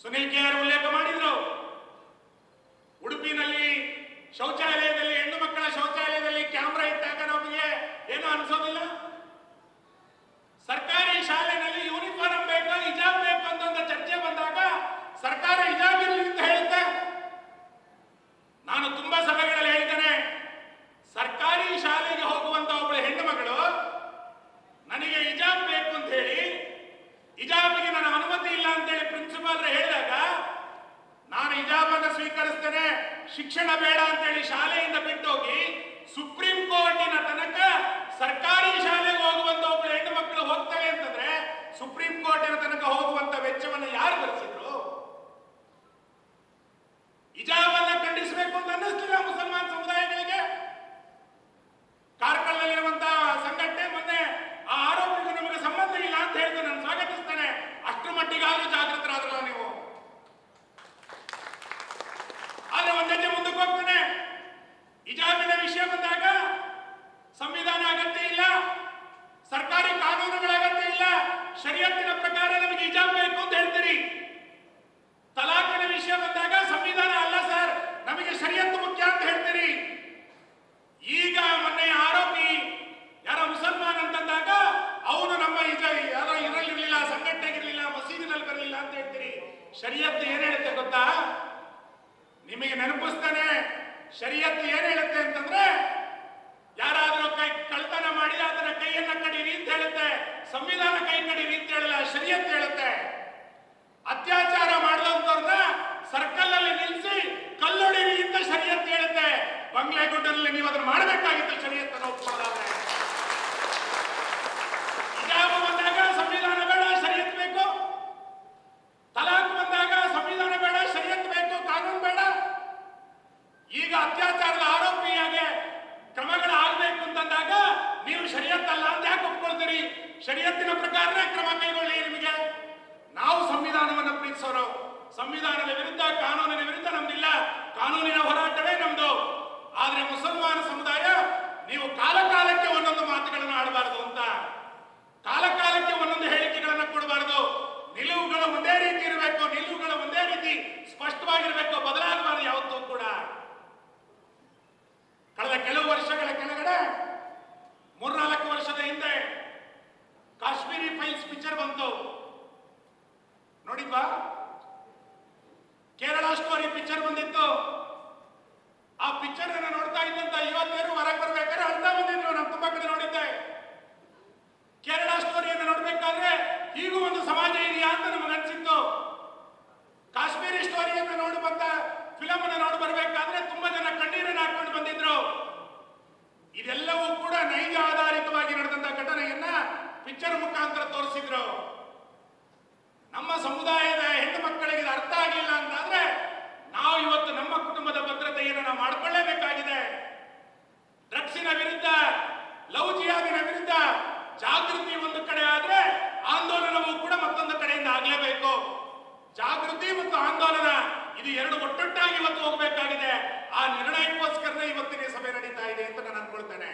ಸುನಿಲ್ ಕೆಆರ್ ಉಲ್ಲೇಖ ಮಾಡಿದ್ರು. ಉಡುಪಿನಲ್ಲಿ ಶೌಚಾಲಯದಲ್ಲಿ, ಹೆಣ್ಣು ಮಕ್ಕಳ ಶೌಚಾಲಯದಲ್ಲಿ ಕ್ಯಾಮ್ರಾ ಇಟ್ಟಾಗ ನಮಗೆ ಏನು ಅನ್ಸೋದಿಲ್ಲ. ಸರ್ಕಾರಿ ಶಾಲೆಯಲ್ಲಿ ಯೂನಿಫಾರ್ಮ್ ಬೇಕು, ಹಿಜಾಬ್ ಬೇಕು ಅಂತ ಚರ್ಚೆ ಬಂದಾಗ ಸರ್ಕಾರ ಹಿಜಾಬ್ ಇರಲಿ ಅಂತ ಹೇಳುತ್ತೆ. ನಾನು ತುಂಬಾ ಸಭೆಗಳಲ್ಲಿ ಹೇಳ್ತೇನೆ, ಸರ್ಕಾರಿ ಶಾಲೆಗೆ ಹೋಗುವಂತ ಒಬ್ಬಳು ಹೆಣ್ಣು ಮಗಳು ನನಗೆ ಹಿಜಾಬ್ ಬೇಕು ಅಂತ ಹೇಳಿ, ಹಿಜಾಬ್ಗೆ ನನ್ನ ಅನುಮತಿ ಇಲ್ಲ ಅಂತ ಹೇಳಿ ಪ್ರಿನ್ಸಿಪಾಲ್ ಹೇಳಿದಾಗ ನಾನು ಹಿಜಾಬ್ ಅನ್ನು ಸ್ವೀಕರಿಸ್ತೇನೆ, ಶಿಕ್ಷಣ ಬೇಡ ಅಂತ ಹೇಳಿ ಶಾಲೆಯಿಂದ ಬಿಟ್ಟೋಗಿ ಸುಪ್ರೀಂ ಕೋರ್ಟಿನ ತನಕ ಸರ್ಕಾರಿ ಶಾಲೆಗೆ ಹೋಗುವಂತ ಒಬ್ಬಳು ಹೆಣ್ಣು ಮಕ್ಕಳು ಹೋಗ್ತಾರೆ ಅಂತಂದ್ರೆ ಸುಪ್ರೀಂ ಕೋರ್ಟಿನ ತನಕ ಹೋಗುವಂತ ವೆಚ್ಚವನ್ನು ಯಾರು ಭರಿಸಿದ್ರು? ಹಿಜಾಬ್ ಅನ್ನ ಖಂಡಿಸಬೇಕು ಅಂತ ಅನ್ನಿಸ್ತಿಲ್ಲ ಮುಸಲ್ಮಾನ್ ಸಮುದಾಯಗಳಿಗೆ? ಕಾರ್ಕಳದಲ್ಲಿರುವಂತಹ ಸಂಘಟನೆ ಮೊನ್ನೆ ಆ ಆರೋಪಿಗೂ ನಮಗೆ ಸಂಬಂಧ ಇಲ್ಲ ಅಂತ ಹೇಳಿದ್ರೆ ನಾನು ಸ್ವಾಗತಿಸ್ತೇನೆ. ಅಷ್ಟರ ಮಟ್ಟಿಗಾದ್ರೂ ಜಾಗೃತರಾದ್ರಲ್ಲ ನೀವು. ಆದ್ರೆ ಒಂದೇ ಮುಂದಕ್ಕೆ ಹೋಗ್ತೇನೆ. ಹಿಜಾಬಿನ ವಿಷಯ ಬಂದಾಗ ಸಂವಿಧಾನ ಅಗತ್ಯ ಇಲ್ಲ, ಸರ್ಕಾರಿ ಕಾನೂನುಗಳ ಅಗತ್ಯ ಇಲ್ಲ, ಶರಿಯತ್ತಿನ ಪ್ರಕಾರ ನಮಗೆ ಹಿಜಾಬ್ ಬೇಕು ಅಂತ ಹೇಳ್ತೀರಿ. ತಲಾಖಿನ ವಿಷಯ ಬಂದಾಗ ಸಂವಿಧಾನ ಅಲ್ಲ ಸರ್, ನಮಗೆ ಶರಿಯತ್ತು ಮುಖ್ಯ ಅಂತ ಹೇಳ್ತೀರಿ. ಈಗ ಮೊನ್ನೆ ಆರೋಪಿ ಯಾರೋ ಮುಸಲ್ಮಾನ್ ಅಂತಂದಾಗ ಅವನು ನಮ್ಮ ಯಾರೋ ಇರಲಿರ್ಲಿಲ್ಲ, ಸಂಘಟನೆಗಿರ್ಲಿಲ್ಲ, ಮಸೀದಿನಲ್ಲಿ ಬರಲಿಲ್ಲ ಅಂತ ಹೇಳ್ತೀರಿ. ಶರಿಯತ್ತು ಏನ್ ಹೇಳುತ್ತೆ ಗೊತ್ತಾ? ನಿಮಗೆ ನೆನಪಿಸ್ತಾನೆ. ಶರಿಯತ್ತು ಏನ್ ಹೇಳುತ್ತೆ ಅಂತಂದ್ರೆ, ಯಾರಾದ್ರೂ ಕಳ್ತನ ಮಾಡಿ ಅದನ್ನ ಕೈಯನ್ನ ಕಡೀರಿ ಅಂತ ಹೇಳುತ್ತೆ. ಸಂವಿಧಾನ ಕೈ ಕಡೀರಿ ಅಂತ ಹೇಳಲ್ಲ, ಶರಿಯತ್ತು ಹೇಳುತ್ತೆ. ಅತ್ಯಾಚಾರ ಮಾಡಿದಂತವ್ರನ್ನ ಸರ್ಕಲ್ ಅಲ್ಲಿ ನಿಲ್ಲಿಸಿ ಕಲ್ಲೊಡಿರಿ ಅಂತ ಶರಿಯತ್ತು ಹೇಳುತ್ತೆ. ಬಂಗ್ಲೆಗುಡ್ಡಲ್ಲಿ ನೀವು ಅದನ್ನ ಮಾಡಬೇಕಾಗಿತ್ತು ಶರಿಯತ್ತನ್ನು ಒಪ್ಪಿಕೊಳ್ಳಾದ್ರೆ. ಹಿಜಾಬ್ ಬಂದಾಗ ಸಂವಿಧಾನ ಬೇಡ, ಶರಿಯತ್ ಬೇಕು. ತಲಾಕ್ ಬಂದಾಗ ಸಂವಿಧಾನ ಬೇಡ, ಶರಿಯತ್ ಬೇಕು, ಕಾನೂನು ಬೇಡ. ಈಗ ಅತ್ಯಾಚಾರದ ಆರೋಪಿಯಾಗೆ ಕ್ರಮಗಳಾಗಬೇಕು ಅಂತಂದಾಗ ನೀವು ಶರಿಯತ್ತಲ್ಲ ಅಂತ ಯಾಕೆ ಒಪ್ಕೊಳ್ತೀರಿ? ಶರಿಯತ್ತಿನ ಪ್ರಕಾರನೇ ಕ್ರಮ ಕೈಗೊಳ್ಳಿ. ನಿಮಗೆ ನಾವು ಸಂವಿಧಾನವನ್ನು ಪ್ರೀತಿಸೋರು. ಸಂವಿಧಾನದ ವಿರುದ್ಧ, ಕಾನೂನಿನ ವಿರುದ್ಧ ನಮ್ದಿಲ್ಲ. ಕಾನೂನಿನ ಹೋರಾಟವೇ ನಮ್ದು. ಆದ್ರೆ ಮುಸಲ್ಮಾನ ಸಮುದಾಯ ನೀವು ಕಾಲ ಕಾಲಕ್ಕೆ ಒಂದೊಂದು ಮಾತುಗಳನ್ನು ಆಡಬಾರದು ಅಂತ, ಕಾಲ ಕಾಲಕ್ಕೆ ಒಂದೊಂದು ಹೇಳಿಕೆಗಳನ್ನು ಕೊಡಬಾರದು. ನಿಲುವುಗಳು ಒಂದೇ ರೀತಿ ಇರಬೇಕು, ನಿಲುವುಗಳು ಒಂದೇ ರೀತಿ ಸ್ಪಷ್ಟವಾಗಿರಬೇಕು, ಬದಲಾಗಬಾರದು ಯಾವತ್ತೂ ಕೂಡ. ಕಳೆದ ಕೆಲವು ವರ್ಷಗಳ ಕೆಳಗಡೆ 3-4 ವರ್ಷದ ಹಿಂದೆ ಕಾಶ್ಮೀರಿ ಫೈಲ್ಸ್ ಪಿಕ್ಚರ್ ಬಂತು, ನೋಡಿದ್ವಾ? ಕೇರಳ ಸ್ಟೋರಿ ಪಿಕ್ಚರ್ ಬಂದಿತ್ತು. ಆ ಪಿಕ್ಚರ್ ಅನ್ನು ನೋಡ್ತಾ ಇದ್ದಂತ ಯುವತಿಯರು ಹೊರಗೆ ಬರ್ಬೇಕಾದ್ರೆ ಅಳ್ತಾ ಬಂದಿದ್ರು. ನಾನು ತುಂಬಾ ಕಡೆ ನೋಡಿದ್ದೆ. ಕೇರಳ ಸ್ಟೋರಿಯನ್ನು ನೋಡ್ಬೇಕಾದ್ರೆ ಹೀಗೂ ಒಂದು ಸಮಾಜ ಇದೆಯಾ ಅಂತ ನಮಗೆ ಅನ್ಸಿತ್ತು. ಕಾಶ್ಮೀರಿ ಸ್ಟೋರಿಯನ್ನು ನೋಡಿ ಬಂದ ಫಿಲಂ ಅನ್ನು ನೋಡಿ ಬರ್ಬೇಕಾದ್ರೆ ತುಂಬಾ ಜನ ಕಣ್ಣೀರನ್ನು ಹಾಕೊಂಡು ಬಂದಿದ್ರು. ಇದೆಲ್ಲವೂ ಕೂಡ ನೈಜ ಆಧಾರಿತವಾಗಿ ನಡೆದಂತ ಘಟನೆಯನ್ನ ಪಿಕ್ಚರ್ ಮುಖಾಂತರ ತೋರಿಸಿದ್ರು. ನಮ್ಮ ಸಮುದಾಯದ ಹೆಣ್ಣು ಮಕ್ಕಳಿಗೆ ಅರ್ಥ ಆಗಲಿಲ್ಲ ಅಂತಂದ್ರೆ ನಾವು ಇವತ್ತು ನಮ್ಮ ಕುಟುಂಬದ ಭದ್ರತೆಯನ್ನು ನಾವು ಮಾಡಿಕೊಳ್ಳಲೇಬೇಕಾಗಿದೆ. ಡ್ರಗ್ಸಿನ ವಿರುದ್ಧ, ಲವ್ ಜಿಹಾದಿನ ವಿರುದ್ಧ ಜಾಗೃತಿ ಒಂದು ಕಡೆ ಆದ್ರೆ ಆಂದೋಲನವೂ ಕೂಡ ಮತ್ತೊಂದು ಕಡೆಯಿಂದ ಆಗಲೇಬೇಕು. ಜಾಗೃತಿ ಮತ್ತು ಆಂದೋಲನ ಇದು ಎರಡು ಒಟ್ಟೊಟ್ಟಾಗಿ ಇವತ್ತು ಹೋಗಬೇಕಾಗಿದೆ. ಆ ನಿರ್ಣಯಕ್ಕೋಸ್ಕರನೇ ಇವತ್ತಿನ ಸಭೆ ನಡೀತಾ ಇದೆ ಅಂತ ನಾನು ಅನ್ಕೊಳ್ತೇನೆ.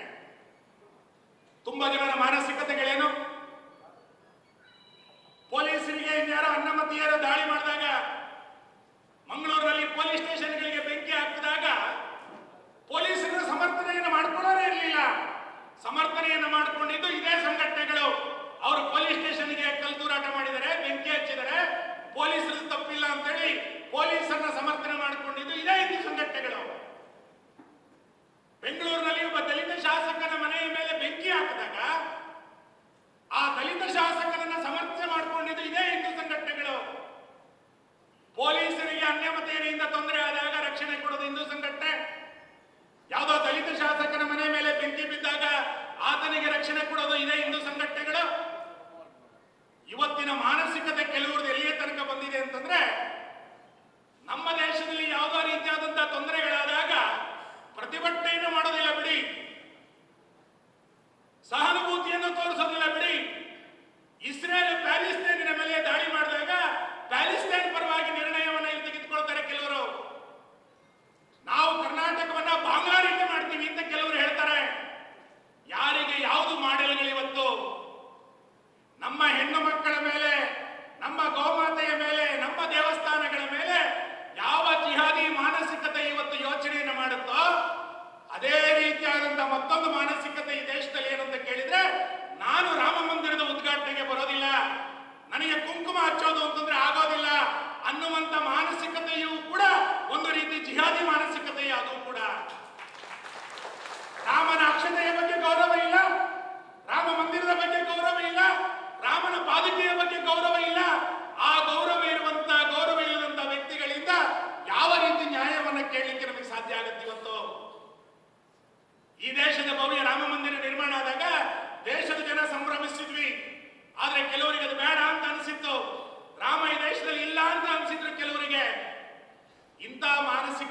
ತುಂಬಾ ಜನರ ಮಾನಸಿಕತೆಗಳೇನು? ಪೊಲೀಸರಿಗೆ ಇನ್ಯಾರೋ ಅಣ್ಣಮತಿಯರು ದಾಳಿ ಮಾಡಿದಾಗ, ಮಂಗಳೂರಿನಲ್ಲಿ ಪೊಲೀಸ್ ಸ್ಟೇಷನ್ಗಳಿಗೆ ಬೆಂಕಿ ಹಾಕಿದಾಗ ಪೊಲೀಸರ ಸಮರ್ಥನೆಯನ್ನು ಮಾಡ್ಕೊಳ್ಳೋರೇ ಇರಲಿಲ್ಲ. ಸಮರ್ಥನೆಯನ್ನು ಮಾಡಿಕೊಂಡಿದ್ದು ಇದೇ ಸಂಘಟನೆಗಳು. ಅವರು ಪೊಲೀಸ್ ಸ್ಟೇಷನ್ಗೆ ಕಲ್ತೂರಾಟ ಮಾಡಿದರೆ, ಬೆಂಕಿ ಹಚ್ಚಿದರೆ, ಪೊಲೀಸರು ತಪ್ಪಿಲ್ಲ ಅಂತೇಳಿ ಪೊಲೀಸರನ್ನ ಸಮರ್ಥನೆ ಮಾಡಿಕೊಂಡಿದ್ದು ಇದೇ ಹಿಂದೂ ಸಂಘಟನೆಗಳು. ಬೆಂಗಳೂರಿನಲ್ಲಿ ಒಬ್ಬ ದಲಿತ ಶಾಸಕನ ಮನೆಯ ಮೇಲೆ ಬೆಂಕಿ ಹಾಕಿದಾಗ ಆ ದಲಿತ ಶಾಸಕನನ್ನ ಸಮರ್ಥನೆ ಮಾಡಿಕೊಂಡಿದ್ದು ಇದೇ ಹಿಂದೂ ಸಂಘಟನೆಗಳು. ಪೊಲೀಸರಿಗೆ ಅನ್ಯಮತೆಯಿಂದ ತೊಂದರೆ ಆದಾಗ ರಕ್ಷಣೆ ಕೊಡೋದು ಹಿಂದೂ ಸಂಘಟನೆ. ಯಾವುದೋ ದಲಿತ ಶಾಸಕನ ಮನೆ ಮೇಲೆ ಬೆಂಕಿ ಬಿದ್ದಾಗ ಆತನಿಗೆ ರಕ್ಷಣೆ ಕೊಡೋದು ಇದೇ ಹಿಂದೂ ಸಂಘಟನೆಗಳು. ಇವತ್ತಿನ ಮಾನಸಿಕತೆ ಕೆಲವ್ರದ್ದು ಎಲ್ಲಿಯ ತನಕ ಬಂದಿದೆ ಅಂತಂದ್ರೆ, ನಮ್ಮ ದೇಶದಲ್ಲಿ ಯಾವುದೋ ರೀತಿಯಾದಂತಹ ತೊಂದರೆಗಳಾದಾಗ ಪ್ರತಿಭಟನೆಯನ್ನು ಮಾಡೋದಿಲ್ಲ ಬಿಡಿ, ಸಹಾನುಭೂತಿಯನ್ನು ತೋರಿಸೋದಿಲ್ಲ ಬಿಡಿ. ಇಸ್ರೇಲ್ ಪ್ಯಾಲೆಸ್ತೈನಿನ ಮೇಲೆ ದಾಳಿ ಮಾಡಿದಾಗ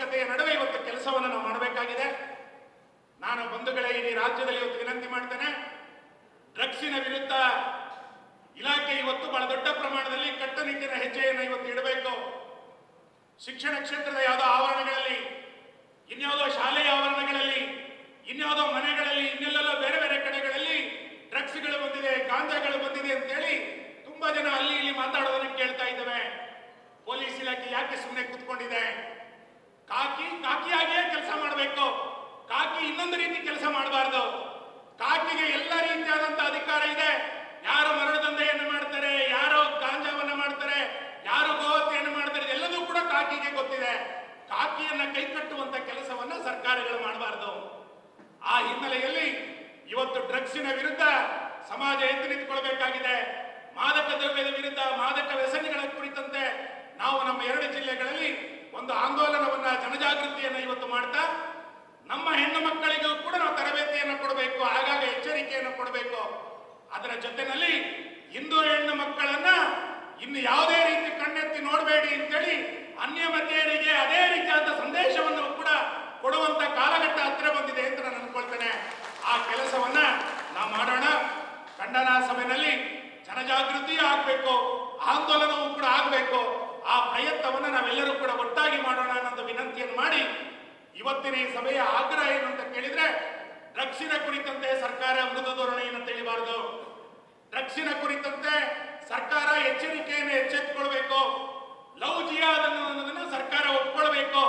ಅಪೌಷ್ಟಿಕತೆಯ ನಡುವೆ ಇವತ್ತು ಕೆಲಸವನ್ನು ನಾವು ಮಾಡಬೇಕಾಗಿದೆ. ನಾನು ಬಂಧುಗಳೇ ಇಡೀ ರಾಜ್ಯದಲ್ಲಿ ಇವತ್ತು ವಿನಂತಿ ಮಾಡ್ತೇನೆ, ಡ್ರಗ್ಸಿನ ವಿರುದ್ಧ ಇಲಾಖೆ ಇವತ್ತು ಬಹಳ ದೊಡ್ಡ ಪ್ರಮಾಣದಲ್ಲಿ ಕಟ್ಟುನಿಟ್ಟಿನ ಹೆಜ್ಜೆಯನ್ನು ಇವತ್ತು ಇಡಬೇಕು. ಶಿಕ್ಷಣ ಕ್ಷೇತ್ರದ ಯಾವುದೋ ಆವರಣಗಳಲ್ಲಿ, ಇನ್ಯಾವುದೋ ಶಾಲೆಯ ಆವರಣಗಳಲ್ಲಿ, ಇನ್ಯಾವುದೋ ಮನೆಗಳಲ್ಲಿ, ಇನ್ನೆಲ್ಲೆಲ್ಲೋ ಬೇರೆ ಬೇರೆ ಕಡೆಗಳಲ್ಲಿ ಡ್ರಗ್ಸ್ಗಳು ಬಂದಿದೆ, ಗಾಂಜಾಗಳು ಬಂದಿದೆ ಅಂತೇಳಿ ತುಂಬಾ ಜನ ಅಲ್ಲಿ ಇಲ್ಲಿ ಮಾತಾಡೋದನ್ನ ಕೇಳ್ತಾ ಇದ್ದೇವೆ. ಪೊಲೀಸ್ ಇಲಾಖೆ ಯಾಕೆ ಸುಮ್ಮನೆ ಕೂತ್ಕೊಂಡಿದೆ? ಕಾಕಿಯಾಗಿಯೇ ಕೆಲಸ ಮಾಡಬೇಕು. ಕಾಕಿ ಇನ್ನೊಂದು ರೀತಿ ಕೆಲಸ ಮಾಡಬಾರ್ದು. ಕಾಕಿಗೆ ಎಲ್ಲ ರೀತಿಯಾದಂತಹ ಅಧಿಕಾರ ಇದೆ. ಯಾರು ಮರಳು ದಂಧೆಯನ್ನು ಮಾಡ್ತಾರೆ, ಯಾರು ಗಾಂಜಾವನ್ನ ಮಾಡ್ತಾರೆ, ಯಾರು ಗೋಹತ್ಯೆಯನ್ನು ಮಾಡ್ತಾರೆ, ಎಲ್ಲದೂ ಕೂಡ ಕಾಕಿಗೆ ಗೊತ್ತಿದೆ. ಕಾಕಿಯನ್ನ ಕೈಕಟ್ಟುವಂತ ಕೆಲಸವನ್ನ ಸರ್ಕಾರಗಳು ಮಾಡಬಾರ್ದು. ಆ ಹಿನ್ನೆಲೆಯಲ್ಲಿ ಇವತ್ತು ಡ್ರಗ್ಸಿನ ವಿರುದ್ಧ ಸಮಾಜ ಎದ್ದು ನಿಂತುಕೊಳ್ಬೇಕಾಗಿದೆ. ಮಾದಕ ದ್ರವ್ಯದ ವಿರುದ್ಧ, ಮಾದಕ ವ್ಯಸನಿಗಳ ಕುರಿತಂತೆ ನಾವು ನಮ್ಮ 2 ಜಿಲ್ಲೆಗಳಲ್ಲಿ ಒಂದು ಆಂದೋಲನವನ್ನ, ಜನಜಾಗೃತಿಯನ್ನ ಇವತ್ತು ಮಾಡ್ತಾ ನಮ್ಮ ಹೆಣ್ಣು ಮಕ್ಕಳಿಗೂ ಕೂಡ ನಾವು ತರಬೇತಿಯನ್ನು ಕೊಡಬೇಕು, ಆಗಾಗ ಎಚ್ಚರಿಕೆಯನ್ನು ಕೊಡಬೇಕು. ಅದರ ಜೊತೆಯಲ್ಲಿ ಹಿಂದೂ ಹೆಣ್ಣು ಮಕ್ಕಳನ್ನ ಇನ್ನು ಯಾವುದೇ ರೀತಿ ಕಣ್ಣೆತ್ತಿ ನೋಡಬೇಡಿ ಅಂತೇಳಿ ಅನ್ಯಮತೀಯರಿಗೆ ಅದೇ ರೀತಿಯಾದ ಸಂದೇಶವನ್ನು ಕೂಡ ಕೊಡುವಂತ ಕಾಲಘಟ್ಟ ಹತ್ರ ಬಂದಿದೆ ಅಂತ ನಾನು ಅನ್ಕೊಳ್ತೇನೆ. ಆ ಕೆಲಸವನ್ನ ನಾವು ಮಾಡೋಣ. ಖಂಡನಾ ಸಭೆಯಲ್ಲಿ ಜನಜಾಗೃತಿ ಆಗ್ಬೇಕು, ಆಂದೋಲನವೂ ಕೂಡ ಆಗ್ಬೇಕು. ಆ ಪ್ರಯತ್ನವನ್ನ ನಾವೆಲ್ಲರೂ ಕೂಡ ಒಟ್ಟಾಗಿ ಮಾಡೋಣ ಅನ್ನೋ ವಿನಂತಿಯನ್ನು ಮಾಡಿ, ಇವತ್ತಿನ ಈ ಸಭೆಯ ಆಗ್ರಹ ಏನು ಅಂತ ಕೇಳಿದ್ರೆ, ಡ್ರಗ್ಸಿನ ಕುರಿತಂತೆ ಸರ್ಕಾರ ಮೃದು ಧೋರಣೆಯನ್ನು ತಿಳಿಬಾರದು. ಡ್ರಗ್ಸಿನ ಕುರಿತಂತೆ ಸರ್ಕಾರ ಎಚ್ಚರಿಕೆಯನ್ನು ಎಚ್ಚೆತ್ತುಕೊಳ್ಬೇಕು. ಲವ್ ಜಿಹಾದ್ ಅನ್ನೋದನ್ನು ಸರ್ಕಾರ ಒಪ್ಕೊಳ್ಬೇಕು.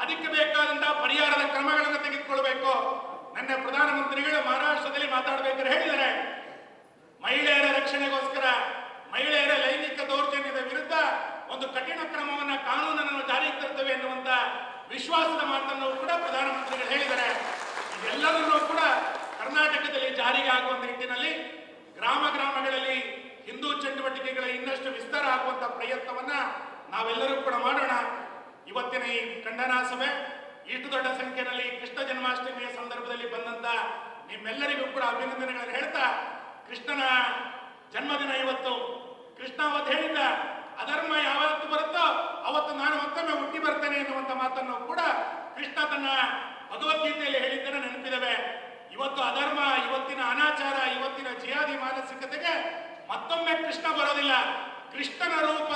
ಅದಕ್ಕೆ ಬೇಕಾದಂತಹ ಪರಿಹಾರದ ಕ್ರಮಗಳನ್ನು ತೆಗೆದುಕೊಳ್ಬೇಕು. ನನ್ನ ಪ್ರಧಾನಮಂತ್ರಿಗಳು ಮಹಾರಾಷ್ಟ್ರದಲ್ಲಿ ಮಾತಾಡಬೇಕಾದ್ರೆ ಹೇಳಿದ್ದಾರೆ, ಮಹಿಳೆಯರ ರಕ್ಷಣೆಗೋಸ್ಕರ, ಮಹಿಳೆಯರ ಲೈಂಗಿಕ ದೌರ್ಜನ್ಯದ ವಿರುದ್ಧ ಒಂದು ಕಠಿಣ ಕ್ರಮವನ್ನ, ಕಾನೂನನ್ನು ಜಾರಿಗೆ ತರ್ತೇವೆ ಎನ್ನುವಂತ ವಿಶ್ವಾಸದ ಮಾತನ್ನು ಕೂಡ ಪ್ರಧಾನಮಂತ್ರಿಗಳು ಹೇಳಿದ್ದಾರೆ. ಇದೆಲ್ಲವನ್ನೂ ಕೂಡ ಕರ್ನಾಟಕದಲ್ಲಿ ಜಾರಿಗೆ ಆಗುವಂತ ನಿಟ್ಟಿನಲ್ಲಿ ಗ್ರಾಮಗಳಲ್ಲಿ ಹಿಂದೂ ಚಟುವಟಿಕೆಗಳ ಇನ್ನಷ್ಟು ವಿಸ್ತಾರ ಆಗುವಂತ ಪ್ರಯತ್ನವನ್ನ ನಾವೆಲ್ಲರೂ ಕೂಡ ಮಾಡೋಣ. ಇವತ್ತಿನ ಈ ಖಂಡನಾ ಸಭೆ ಇಷ್ಟು ದೊಡ್ಡ ಸಂಖ್ಯೆಯಲ್ಲಿ ಕೃಷ್ಣ ಜನ್ಮಾಷ್ಟಮಿಯ ಸಂದರ್ಭದಲ್ಲಿ ಬಂದಂತ ನಿಮ್ಮೆಲ್ಲರಿಗೂ ಕೂಡ ಅಭಿನಂದನೆಗಳನ್ನು ಹೇಳ್ತಾ, ಕೃಷ್ಣನ ಜನ್ಮದಿನ ಇವತ್ತು. ಕೃಷ್ಣ ಅವತ್ತು ಹೇಳಿದ್ದ, ಅಧರ್ಮ ಯಾವತ್ತು ಬರುತ್ತೋ ಅವತ್ತು ನಾನು ಮತ್ತೊಮ್ಮೆ ಹುಟ್ಟಿ ಬರ್ತೇನೆ ಎನ್ನುವಂತ ಮಾತನ್ನು ಕೂಡ ಕೃಷ್ಣ ತನ್ನ ಭಗವದ್ಗೀತೆಯಲ್ಲಿ ಹೇಳಿದ್ದನ್ನು ನೆನಪಿದವೆ. ಇವತ್ತು ಅಧರ್ಮ, ಇವತ್ತಿನ ಅನಾಚಾರ, ಇವತ್ತಿನ ಜಿಹಾದಿ ಮಾನಸಿಕತೆಗೆ ಮತ್ತೊಮ್ಮೆ ಕೃಷ್ಣ ಬರೋದಿಲ್ಲ. ಕೃಷ್ಣನ ರೂಪ